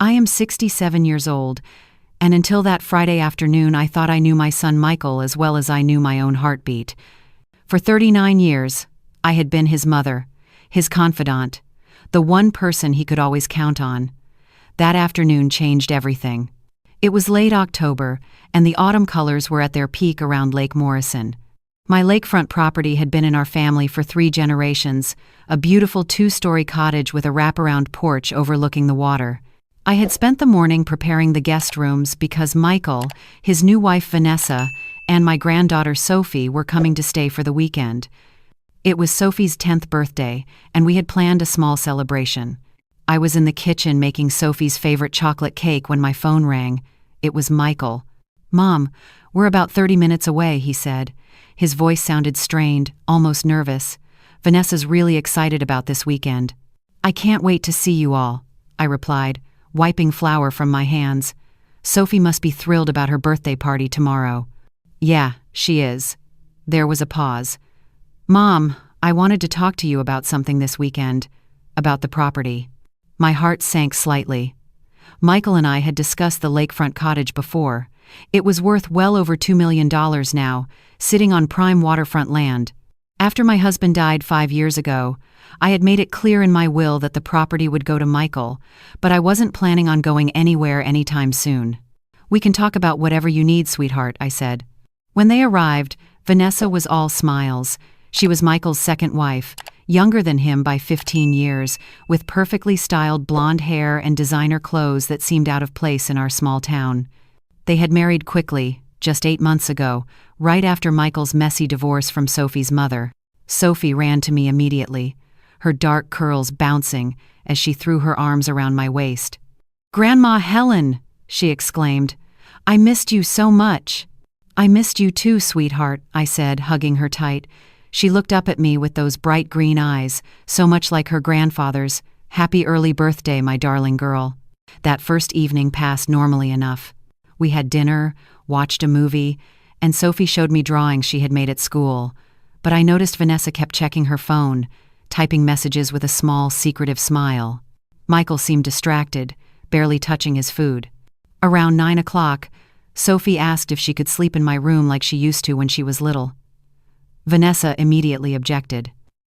I am 67 years old, and until that Friday afternoon I thought I knew my son Michael as well as I knew my own heartbeat. For 39 years, I had been his mother, his confidant, the one person he could always count on. That afternoon changed everything. It was late October, and the autumn colors were at their peak around Lake Morrison. My lakefront property had been in our family for 3 generations, a beautiful 2-story cottage with a wraparound porch overlooking the water. I had spent the morning preparing the guest rooms because Michael, his new wife Vanessa, and my granddaughter Sophie were coming to stay for the weekend. It was Sophie's 10th birthday, and we had planned a small celebration. I was in the kitchen making Sophie's favorite chocolate cake when my phone rang. It was Michael. "Mom, we're about 30 minutes away," he said. His voice sounded strained, almost nervous. "Vanessa's really excited about this weekend." "I can't wait to see you all," I replied, wiping flour from my hands. "Sophie must be thrilled about her birthday party tomorrow." "Yeah, she is." There was a pause. "Mom, I wanted to talk to you about something this weekend. About the property." My heart sank slightly. Michael and I had discussed the lakefront cottage before. It was worth well over $2 million now, sitting on prime waterfront land. After my husband died 5 years ago, I had made it clear in my will that the property would go to Michael, but I wasn't planning on going anywhere anytime soon. "We can talk about whatever you need, sweetheart," I said. When they arrived, Vanessa was all smiles. She was Michael's second wife, younger than him by 15 years, with perfectly styled blonde hair and designer clothes that seemed out of place in our small town. They had married quickly, just 8 months ago, right after Michael's messy divorce from Sophie's mother. Sophie ran to me immediately, her dark curls bouncing as she threw her arms around my waist. "Grandma Helen!" she exclaimed. "I missed you so much." "I missed you too, sweetheart," I said, hugging her tight. She looked up at me with those bright green eyes, so much like her grandfather's. "Happy early birthday, my darling girl." That first evening passed normally enough. We had dinner, watched a movie, and Sophie showed me drawings she had made at school. But I noticed Vanessa kept checking her phone, typing messages with a small, secretive smile. Michael seemed distracted, barely touching his food. Around 9 o'clock, Sophie asked if she could sleep in my room like she used to when she was little. Vanessa immediately objected.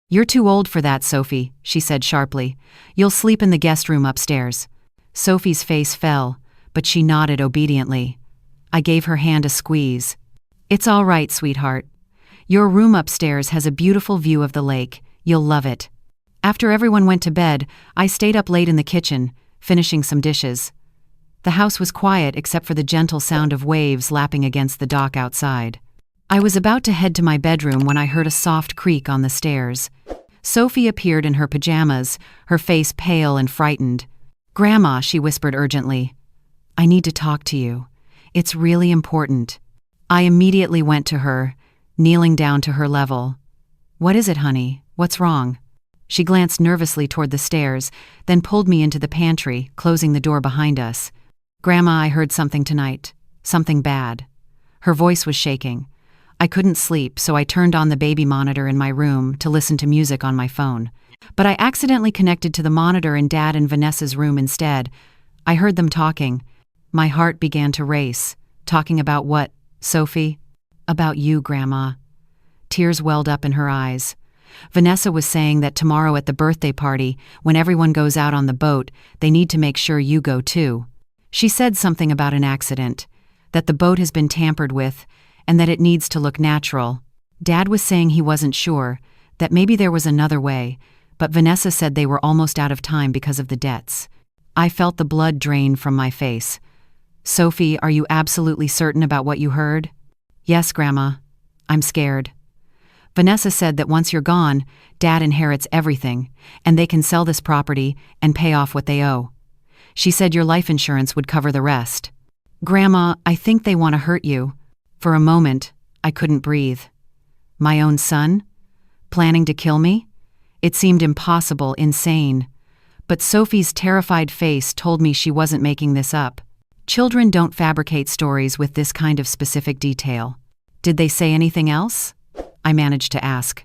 "You're too old for that, Sophie," she said sharply. "You'll sleep in the guest room upstairs." Sophie's face fell, but she nodded obediently. I gave her hand a squeeze. "It's all right, sweetheart. Your room upstairs has a beautiful view of the lake. You'll love it." After everyone went to bed, I stayed up late in the kitchen, finishing some dishes. The house was quiet except for the gentle sound of waves lapping against the dock outside. I was about to head to my bedroom when I heard a soft creak on the stairs. Sophie appeared in her pajamas, her face pale and frightened. "Grandma," she whispered urgently. "I need to talk to you. It's really important." I immediately went to her, kneeling down to her level. "What is it, honey? What's wrong?" She glanced nervously toward the stairs, then pulled me into the pantry, closing the door behind us. "Grandma, I heard something tonight. Something bad." Her voice was shaking. I couldn't sleep, so I turned on the baby monitor in my room to listen to music on my phone. But I accidentally connected to the monitor in Dad and Vanessa's room instead. I heard them talking. My heart began to race. "Talking about what, Sophie?" "About you, Grandma." Tears welled up in her eyes. Vanessa was saying that tomorrow at the birthday party, when everyone goes out on the boat, they need to make sure you go too. She said something about an accident, that the boat has been tampered with, and that it needs to look natural. Dad was saying he wasn't sure, that maybe there was another way, but Vanessa said they were almost out of time because of the debts. I felt the blood drain from my face. "Sophie, are you absolutely certain about what you heard?" "Yes, Grandma. I'm scared." Vanessa said that once you're gone, Dad inherits everything, and they can sell this property and pay off what they owe. She said your life insurance would cover the rest. "Grandma, I think they want to hurt you." For a moment, I couldn't breathe. My own son? Planning to kill me? It seemed impossible, insane. But Sophie's terrified face told me she wasn't making this up. Children don't fabricate stories with this kind of specific detail. "Did they say anything else?" I managed to ask.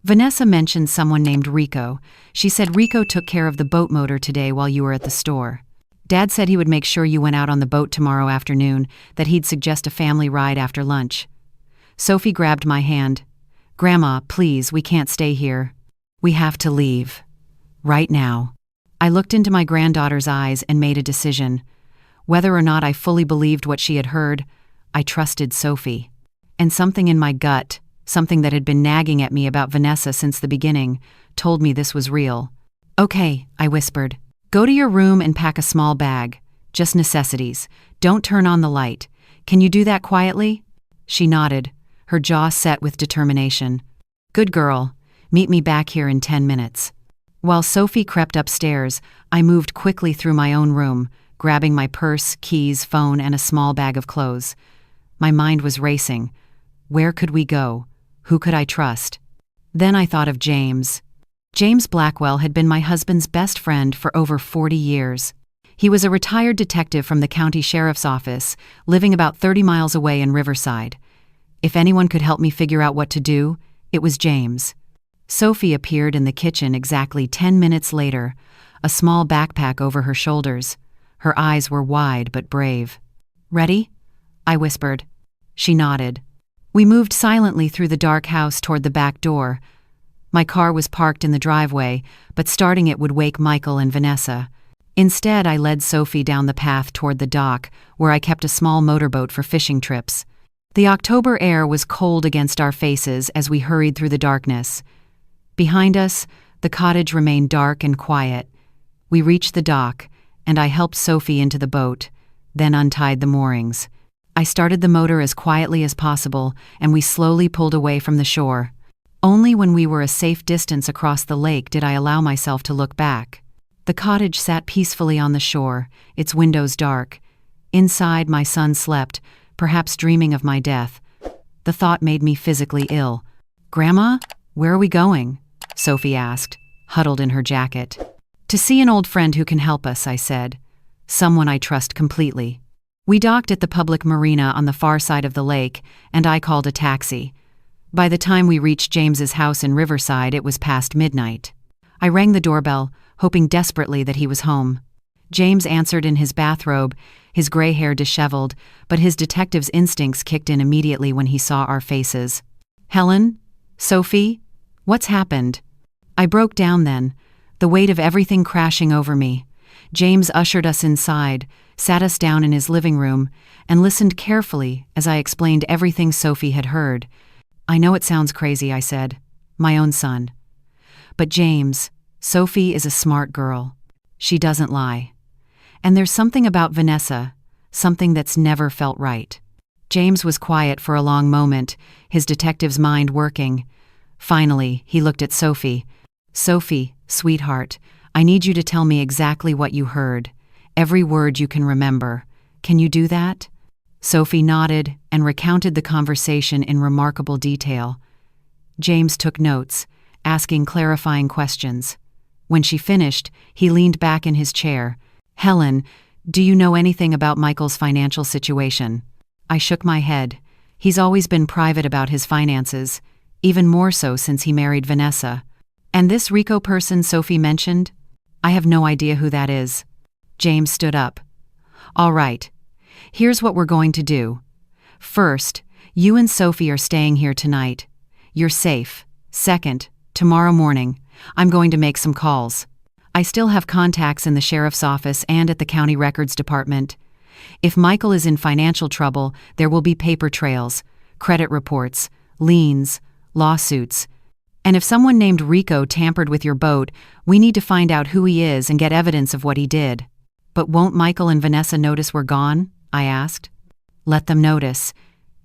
Vanessa mentioned someone named Rico. She said Rico took care of the boat motor today while you were at the store. Dad said he would make sure you went out on the boat tomorrow afternoon, that he'd suggest a family ride after lunch. Sophie grabbed my hand. Grandma, please, we can't stay here. We have to leave. Right now. I looked into my granddaughter's eyes and made a decision. Whether or not I fully believed what she had heard, I trusted Sophie. And something in my gut, something that had been nagging at me about Vanessa since the beginning, told me this was real. Okay, I whispered. Go to your room and pack a small bag. Just necessities. Don't turn on the light. Can you do that quietly? She nodded, her jaw set with determination. Good girl. Meet me back here in 10 minutes. While Sophie crept upstairs, I moved quickly through my own room, grabbing my purse, keys, phone, and a small bag of clothes. My mind was racing. Where could we go? Who could I trust? Then I thought of James. James Blackwell had been my husband's best friend for over 40 years. He was a retired detective from the county sheriff's office, living about 30 miles away in Riverside. If anyone could help me figure out what to do, it was James. Sophie appeared in the kitchen exactly 10 minutes later, a small backpack over her shoulders. Her eyes were wide but brave. Ready? I whispered. She nodded. We moved silently through the dark house toward the back door. My car was parked in the driveway, but starting it would wake Michael and Vanessa. Instead, I led Sophie down the path toward the dock, where I kept a small motorboat for fishing trips. The October air was cold against our faces as we hurried through the darkness. Behind us, the cottage remained dark and quiet. We reached the dock, and I helped Sophie into the boat, then untied the moorings. I started the motor as quietly as possible, and we slowly pulled away from the shore. Only when we were a safe distance across the lake did I allow myself to look back. The cottage sat peacefully on the shore, its windows dark. Inside, my son slept, perhaps dreaming of my death. The thought made me physically ill. Grandma, where are we going? Sophie asked, huddled in her jacket. To see an old friend who can help us, I said. Someone I trust completely. We docked at the public marina on the far side of the lake, and I called a taxi. By the time we reached James's house in Riverside, it was past midnight. I rang the doorbell, hoping desperately that he was home. James answered in his bathrobe, his gray hair disheveled, but his detective's instincts kicked in immediately when he saw our faces. Helen? Sophie? What's happened? I broke down then, the weight of everything crashing over me. James ushered us inside, sat us down in his living room, and listened carefully as I explained everything Sophie had heard. I know it sounds crazy, I said. My own son. But James, Sophie is a smart girl. She doesn't lie. And there's something about Vanessa, something that's never felt right. James was quiet for a long moment, his detective's mind working. Finally, he looked at Sophie. Sophie, sweetheart, I need you to tell me exactly what you heard. Every word you can remember. Can you do that? Sophie nodded and recounted the conversation in remarkable detail. James took notes, asking clarifying questions. When she finished, he leaned back in his chair. Helen, do you know anything about Michael's financial situation? I shook my head. He's always been private about his finances, even more so since he married Vanessa. And this Rico person Sophie mentioned? I have no idea who that is. James stood up. All right. Here's what we're going to do. First, you and Sophie are staying here tonight. You're safe. Second, tomorrow morning, I'm going to make some calls. I still have contacts in the sheriff's office and at the county records department. If Michael is in financial trouble, there will be paper trails, credit reports, liens, lawsuits. And if someone named Rico tampered with your boat, we need to find out who he is and get evidence of what he did. But won't Michael and Vanessa notice we're gone? I asked. Let them notice.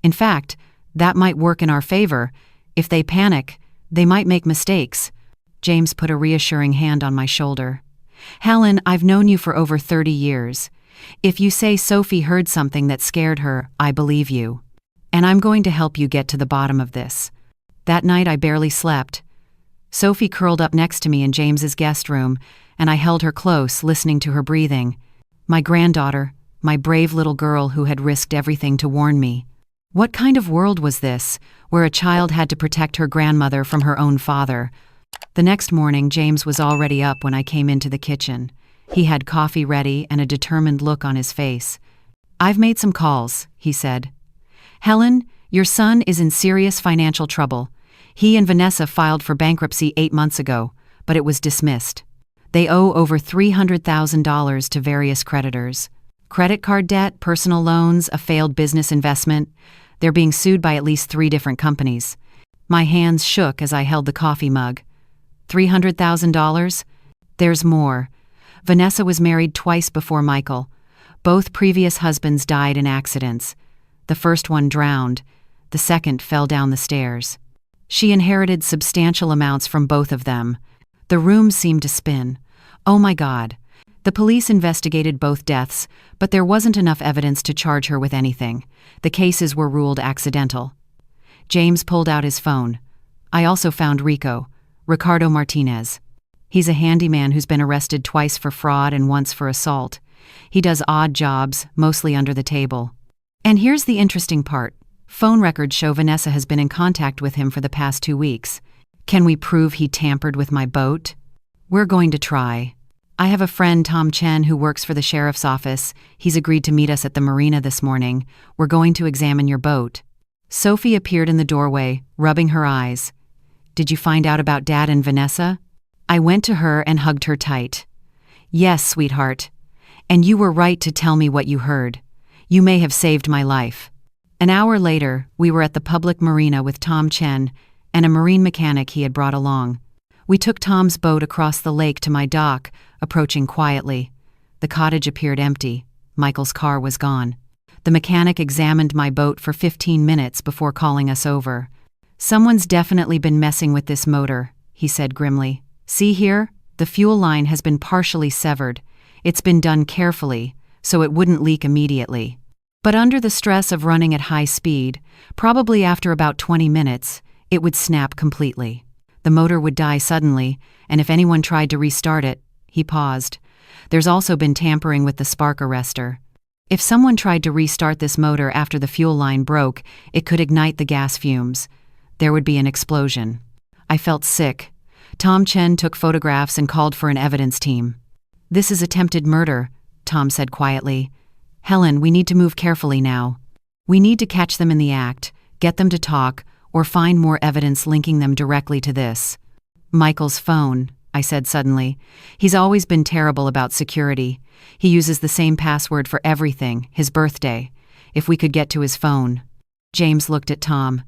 In fact, that might work in our favor. If they panic, they might make mistakes. James put a reassuring hand on my shoulder. Helen, I've known you for over 30 years. If you say Sophie heard something that scared her, I believe you. And I'm going to help you get to the bottom of this. That night I barely slept. Sophie curled up next to me in James's guest room, and I held her close, listening to her breathing. My granddaughter, my brave little girl who had risked everything to warn me. What kind of world was this, where a child had to protect her grandmother from her own father? The next morning, James was already up when I came into the kitchen. He had coffee ready and a determined look on his face. "I've made some calls," he said. "Helen, your son is in serious financial trouble. He and Vanessa filed for bankruptcy 8 months ago, but it was dismissed. They owe over $300,000 to various creditors. Credit card debt, personal loans, a failed business investment. They're being sued by at least 3 different companies." My hands shook as I held the coffee mug. $300,000? There's more. Vanessa was married twice before Michael. Both previous husbands died in accidents. The first one drowned. The second fell down the stairs. She inherited substantial amounts from both of them. The room seemed to spin. Oh my God. The police investigated both deaths, but there wasn't enough evidence to charge her with anything. The cases were ruled accidental. James pulled out his phone. "I also found Ricardo Martinez. He's a handyman who's been arrested twice for fraud and once for assault. He does odd jobs, mostly under the table. And here's the interesting part. Phone records show Vanessa has been in contact with him for the past 2 weeks. Can we prove he tampered with my boat? We're going to try. I have a friend, Tom Chen, who works for the sheriff's office. He's agreed to meet us at the marina this morning. We're going to examine your boat." Sophie appeared in the doorway, rubbing her eyes. "Did you find out about Dad and Vanessa?" I went to her and hugged her tight. "Yes, sweetheart. And you were right to tell me what you heard. You may have saved my life." An hour later, we were at the public marina with Tom Chen and a marine mechanic he had brought along. We took Tom's boat across the lake to my dock, approaching quietly. The cottage appeared empty. Michael's car was gone. The mechanic examined my boat for 15 minutes before calling us over. "Someone's definitely been messing with this motor," he said grimly. "See here? The fuel line has been partially severed. It's been done carefully, so it wouldn't leak immediately. But under the stress of running at high speed, probably after about 20 minutes, it would snap completely. The motor would die suddenly, and if anyone tried to restart it," he paused. "There's also been tampering with the spark arrestor. If someone tried to restart this motor after the fuel line broke, it could ignite the gas fumes. There would be an explosion." I felt sick. Tom Chen took photographs and called for an evidence team. "This is attempted murder," Tom said quietly. "Helen, we need to move carefully now. We need to catch them in the act, get them to talk, or find more evidence linking them directly to this." "Michael's phone," I said suddenly. "He's always been terrible about security. He uses the same password for everything, his birthday. If we could get to his phone." James looked at Tom.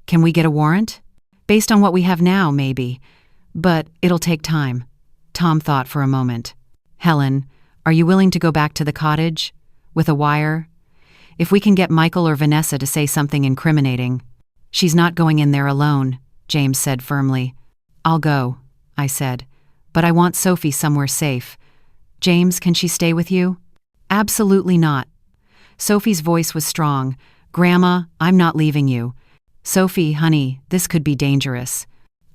"Can we get a warrant?" "Based on what we have now, maybe. But it'll take time." Tom thought for a moment. "Helen, are you willing to go back to the cottage? With a wire? If we can get Michael or Vanessa to say something incriminating." "She's not going in there alone," James said firmly. "I'll go," I said. "But I want Sophie somewhere safe. James, can she stay with you?" "Absolutely not." Sophie's voice was strong. "Grandma, I'm not leaving you." "Sophie, honey, this could be dangerous."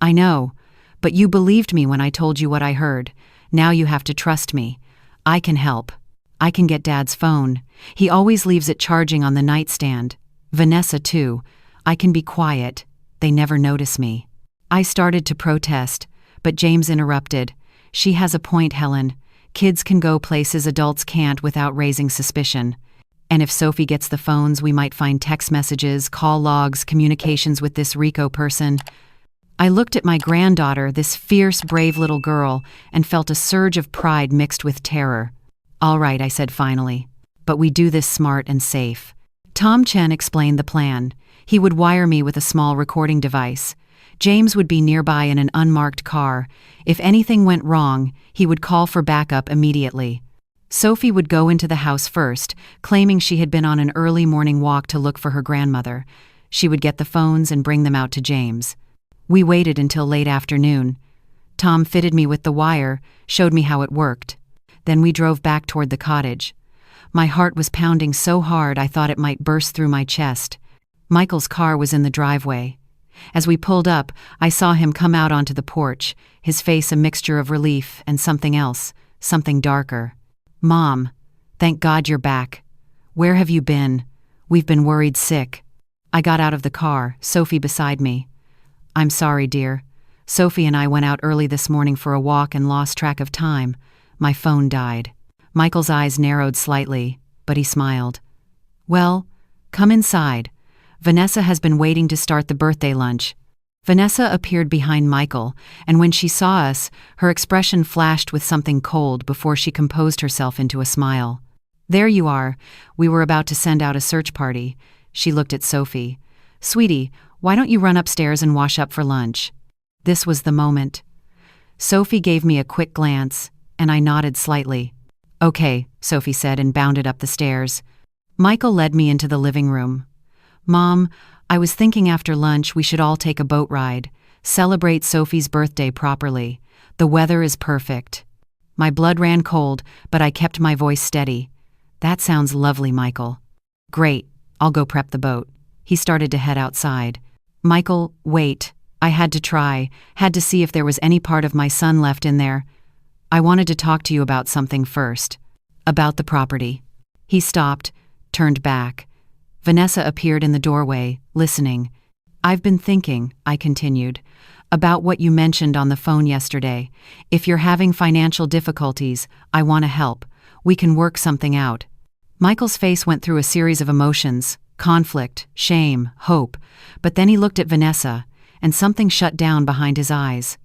"I know, but you believed me when I told you what I heard. Now you have to trust me. I can help. I can get Dad's phone. He always leaves it charging on the nightstand. Vanessa, too. I can be quiet. They never notice me." I started to protest, but James interrupted. "She has a point, Helen. Kids can go places adults can't without raising suspicion. And if Sophie gets the phones, we might find text messages, call logs, communications with this Rico person." I looked at my granddaughter, this fierce, brave little girl, and felt a surge of pride mixed with terror. "All right," I said finally. "But we do this smart and safe." Tom Chen explained the plan. He would wire me with a small recording device. James would be nearby in an unmarked car. If anything went wrong, he would call for backup immediately. Sophie would go into the house first, claiming she had been on an early morning walk to look for her grandmother. She would get the phones and bring them out to James. We waited until late afternoon. Tom fitted me with the wire, showed me how it worked. Then we drove back toward the cottage. My heart was pounding so hard I thought it might burst through my chest. Michael's car was in the driveway. As we pulled up, I saw him come out onto the porch, his face a mixture of relief and something else, something darker. "Mom, thank God you're back. Where have you been? We've been worried sick." I got out of the car, Sophie beside me. "I'm sorry, dear. Sophie and I went out early this morning for a walk and lost track of time. My phone died. Michael's eyes narrowed slightly, but he smiled. Well, come inside. Vanessa has been waiting to start the birthday lunch. Vanessa appeared behind Michael, and when she saw us, her expression flashed with something cold before she composed herself into a smile. There you are. We were about to send out a search party. She looked at Sophie. Sweetie, why don't you run upstairs and wash up for lunch? This was the moment. Sophie gave me a quick glance, and I nodded slightly. Okay, Sophie said and bounded up the stairs. Michael led me into the living room. Mom, I was thinking after lunch we should all take a boat ride, celebrate Sophie's birthday properly. The weather is perfect. My blood ran cold, but I kept my voice steady. That sounds lovely, Michael. Great, I'll go prep the boat. He started to head outside. Michael, wait. I had to see if there was any part of my son left in there. I wanted to talk to you about something first. About the property. He stopped, turned back. Vanessa appeared in the doorway, listening. I've been thinking, I continued, about what you mentioned on the phone yesterday. If you're having financial difficulties, I want to help. We can work something out. Michael's face went through a series of emotions, conflict, shame, hope, but then he looked at Vanessa, and something shut down behind his eyes.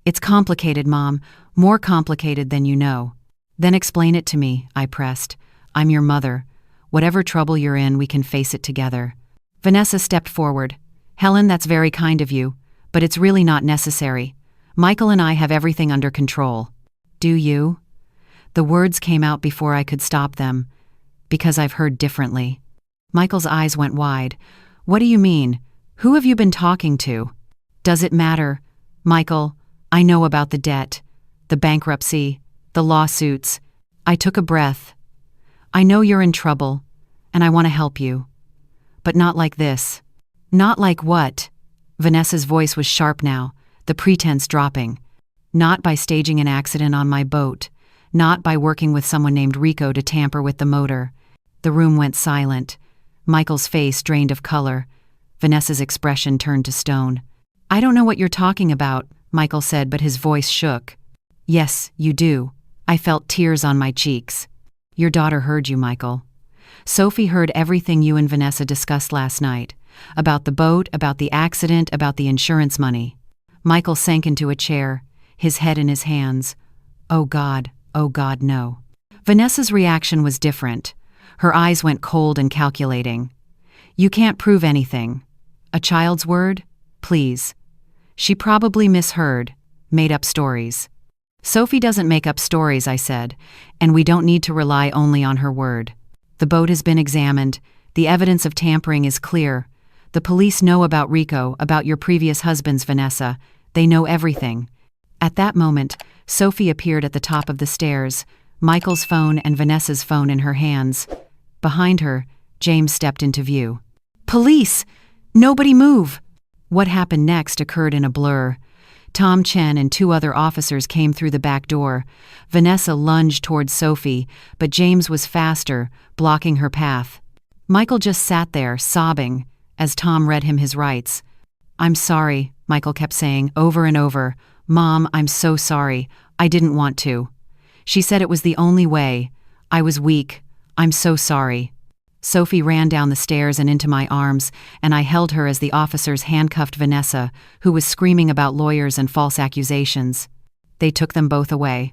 It's complicated, Mom, more complicated than you know. Then explain it to me, I pressed. I'm your mother. Whatever trouble you're in, we can face it together. Vanessa stepped forward. Helen, that's very kind of you, but it's really not necessary. Michael and I have everything under control. Do you? The words came out before I could stop them, because I've heard differently. Michael's eyes went wide. What do you mean? Who have you been talking to? Does it matter? Michael, I know about the debt, the bankruptcy, the lawsuits. I took a breath. I know you're in trouble, and I want to help you. But not like this. Not like what? Vanessa's voice was sharp now, the pretense dropping. Not by staging an accident on my boat. Not by working with someone named Rico to tamper with the motor. The room went silent. Michael's face drained of color. Vanessa's expression turned to stone. I don't know what you're talking about, Michael said, but his voice shook. Yes, you do. I felt tears on my cheeks. Your daughter heard you, Michael. Sophie heard everything you and Vanessa discussed last night. About the boat, about the accident, about the insurance money. Michael sank into a chair, his head in his hands. Oh God, no. Vanessa's reaction was different. Her eyes went cold and calculating. You can't prove anything. A child's word? Please. She probably misheard, made up stories. Sophie doesn't make up stories, I said, and we don't need to rely only on her word. The boat has been examined. The evidence of tampering is clear. The police know about Rico, about your previous husbands, Vanessa. They know everything. At that moment, Sophie appeared at the top of the stairs, Michael's phone and Vanessa's phone in her hands. Behind her, James stepped into view. Police! Nobody move! What happened next occurred in a blur. Tom Chen and 2 other officers came through the back door. Vanessa lunged towards Sophie, but James was faster, blocking her path. Michael just sat there, sobbing, as Tom read him his rights. I'm sorry, Michael kept saying over and over. Mom, I'm so sorry. I didn't want to. She said it was the only way. I was weak. I'm so sorry. Sophie ran down the stairs and into my arms, and I held her as the officers handcuffed Vanessa, who was screaming about lawyers and false accusations. They took them both away.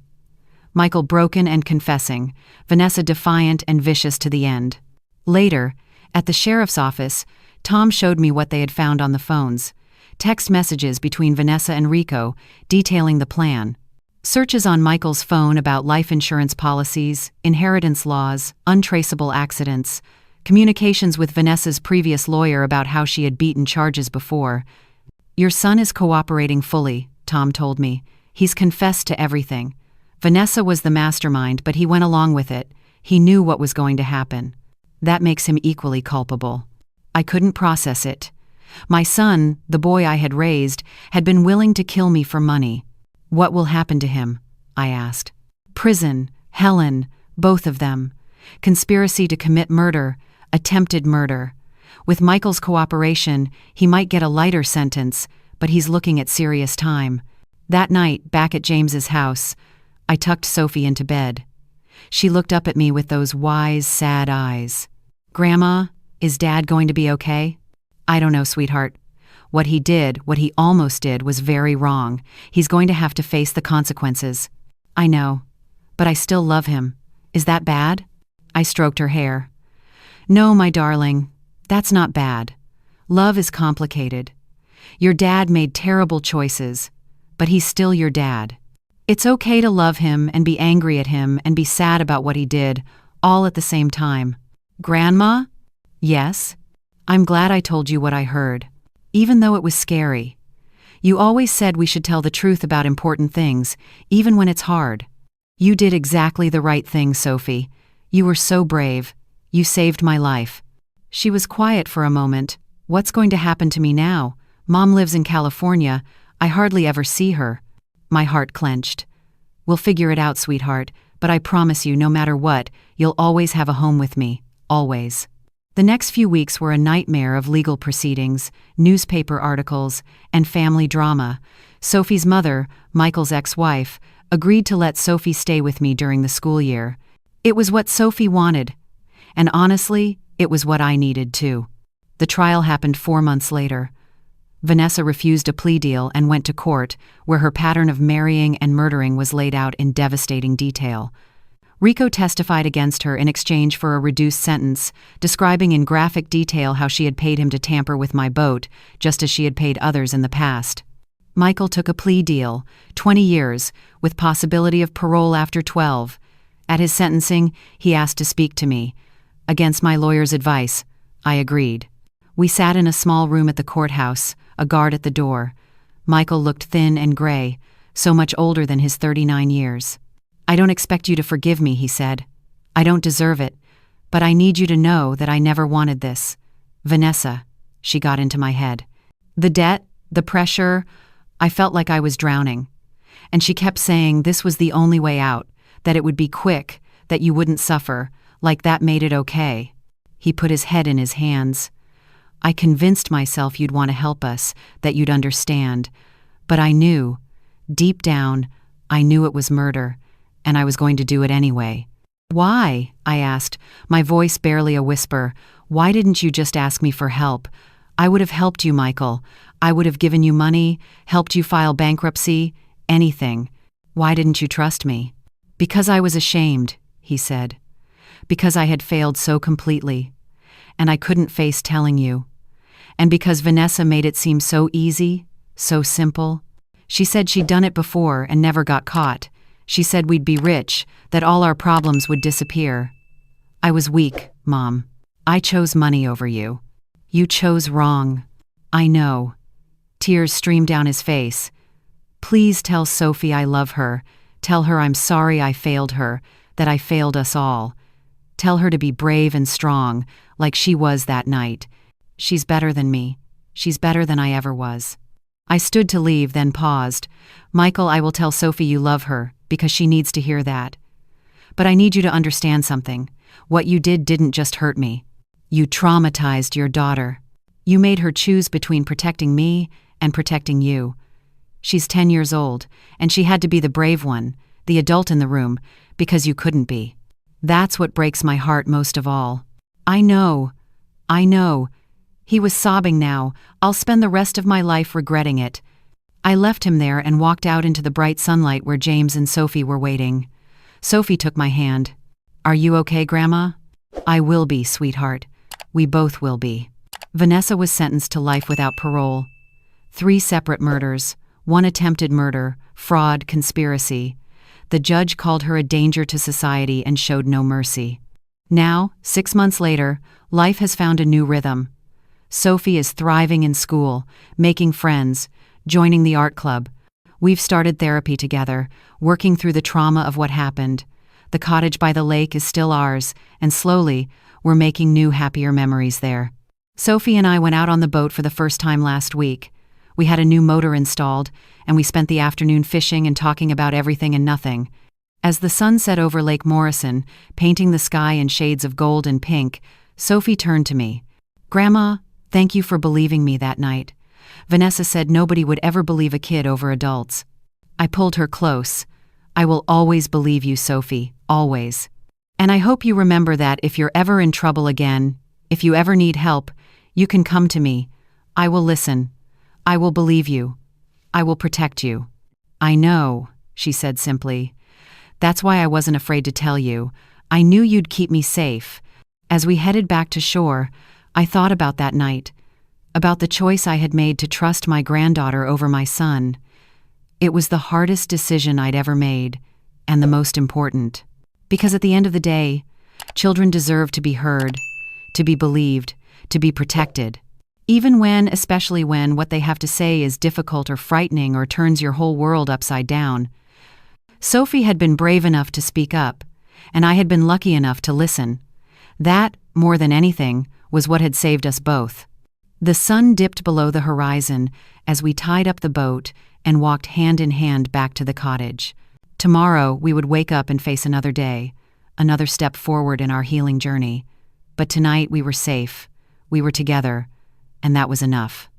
Michael broken and confessing, Vanessa defiant and vicious to the end. Later, at the sheriff's office, Tom showed me what they had found on the phones. Text messages between Vanessa and Rico, detailing the plan. Searches on Michael's phone about life insurance policies, inheritance laws, untraceable accidents. Communications with Vanessa's previous lawyer about how she had beaten charges before. Your son is cooperating fully, Tom told me. He's confessed to everything. Vanessa was the mastermind, but he went along with it. He knew what was going to happen. That makes him equally culpable. I couldn't process it. My son, the boy I had raised, had been willing to kill me for money. What will happen to him? I asked. Prison, Helen, both of them. Conspiracy to commit murder, attempted murder. With Michael's cooperation, he might get a lighter sentence, but he's looking at serious time. That night, back at James's house, I tucked Sophie into bed. She looked up at me with those wise, sad eyes. "Grandma, is Dad going to be okay?" "I don't know, sweetheart. What he almost did, was very wrong. He's going to have to face the consequences." "I know. But I still love him. Is that bad?" I stroked her hair. "No, my darling. That's not bad. Love is complicated. Your dad made terrible choices, but he's still your dad. It's okay to love him and be angry at him and be sad about what he did, all at the same time." "Grandma?" "Yes? I'm glad I told you what I heard, even though it was scary. You always said we should tell the truth about important things, even when it's hard. You did exactly the right thing, Sophie. You were so brave. You saved my life." She was quiet for a moment. "What's going to happen to me now? Mom lives in California. I hardly ever see her." My heart clenched. "We'll figure it out, sweetheart, but I promise you, no matter what, you'll always have a home with me. Always." The next few weeks were a nightmare of legal proceedings, newspaper articles, and family drama. Sophie's mother, Michael's ex-wife, agreed to let Sophie stay with me during the school year. It was what Sophie wanted, and honestly, it was what I needed too. The trial happened 4 months later. Vanessa refused a plea deal and went to court, where her pattern of marrying and murdering was laid out in devastating detail. Rico testified against her in exchange for a reduced sentence, describing in graphic detail how she had paid him to tamper with my boat, just as she had paid others in the past. Michael took a plea deal, 20 years, with possibility of parole after 12. At his sentencing, he asked to speak to me. Against my lawyer's advice, I agreed. We sat in a small room at the courthouse, a guard at the door. Michael looked thin and gray, so much older than his 39 years. "I don't expect you to forgive me," he said. "I don't deserve it, but I need you to know that I never wanted this. Vanessa," she got into my head. "The debt, the pressure, I felt like I was drowning. And she kept saying this was the only way out, that it would be quick, that you wouldn't suffer, like that made it okay." He put his head in his hands. "I convinced myself you'd want to help us, that you'd understand. But I knew, deep down, I knew it was murder, and I was going to do it anyway." "Why?" I asked, my voice barely a whisper. "Why didn't you just ask me for help? I would have helped you, Michael. I would have given you money, helped you file bankruptcy, anything. Why didn't you trust me?" "Because I was ashamed," he said. "Because I had failed so completely. And I couldn't face telling you. And because Vanessa made it seem so easy, so simple. She said she'd done it before and never got caught. She said we'd be rich, that all our problems would disappear. I was weak, Mom. I chose money over you. You chose wrong. I know." Tears streamed down his face. "Please tell Sophie I love her. Tell her I'm sorry I failed her, that I failed us all. Tell her to be brave and strong, like she was that night. She's better than me. She's better than I ever was." I stood to leave, then paused. "Michael, I will tell Sophie you love her, because she needs to hear that. But I need you to understand something. What you did didn't just hurt me. You traumatized your daughter. You made her choose between protecting me and protecting you. She's 10 years old, and she had to be the brave one, the adult in the room, because you couldn't be. That's what breaks my heart most of all." I know. He was sobbing now. "I'll spend the rest of my life regretting it." I left him there and walked out into the bright sunlight where James and Sophie were waiting. Sophie took my hand. "Are you okay, Grandma?" "I will be, sweetheart. We both will be." Vanessa was sentenced to life without parole. 3 separate murders, 1 attempted murder, fraud, conspiracy. The judge called her a danger to society and showed no mercy. Now, 6 months later, life has found a new rhythm. Sophie is thriving in school, making friends, joining the art club. We've started therapy together, working through the trauma of what happened. The cottage by the lake is still ours, and slowly, we're making new, happier memories there. Sophie and I went out on the boat for the first time last week. We had a new motor installed, and we spent the afternoon fishing and talking about everything and nothing. As the sun set over Lake Morrison, painting the sky in shades of gold and pink, Sophie turned to me. "Grandma, thank you for believing me that night. Vanessa said nobody would ever believe a kid over adults." I pulled her close. I will always believe you, Sophie, always. And I hope you remember that if you're ever in trouble again, if you ever need help, you can come to me. I will listen. I will believe you. I will protect you." "I know," she said simply. "That's why I wasn't afraid to tell you. I knew you'd keep me safe." As we headed back to shore, I thought about that night, about the choice I had made to trust my granddaughter over my son. It was the hardest decision I'd ever made, and the most important. Because at the end of the day, children deserve to be heard, to be believed, to be protected. Even when, especially when, what they have to say is difficult or frightening or turns your whole world upside down. Sophie had been brave enough to speak up, and I had been lucky enough to listen. That, more than anything, was what had saved us both. The sun dipped below the horizon as we tied up the boat and walked hand in hand back to the cottage. Tomorrow we would wake up and face another day, another step forward in our healing journey. But tonight we were safe, we were together, and that was enough.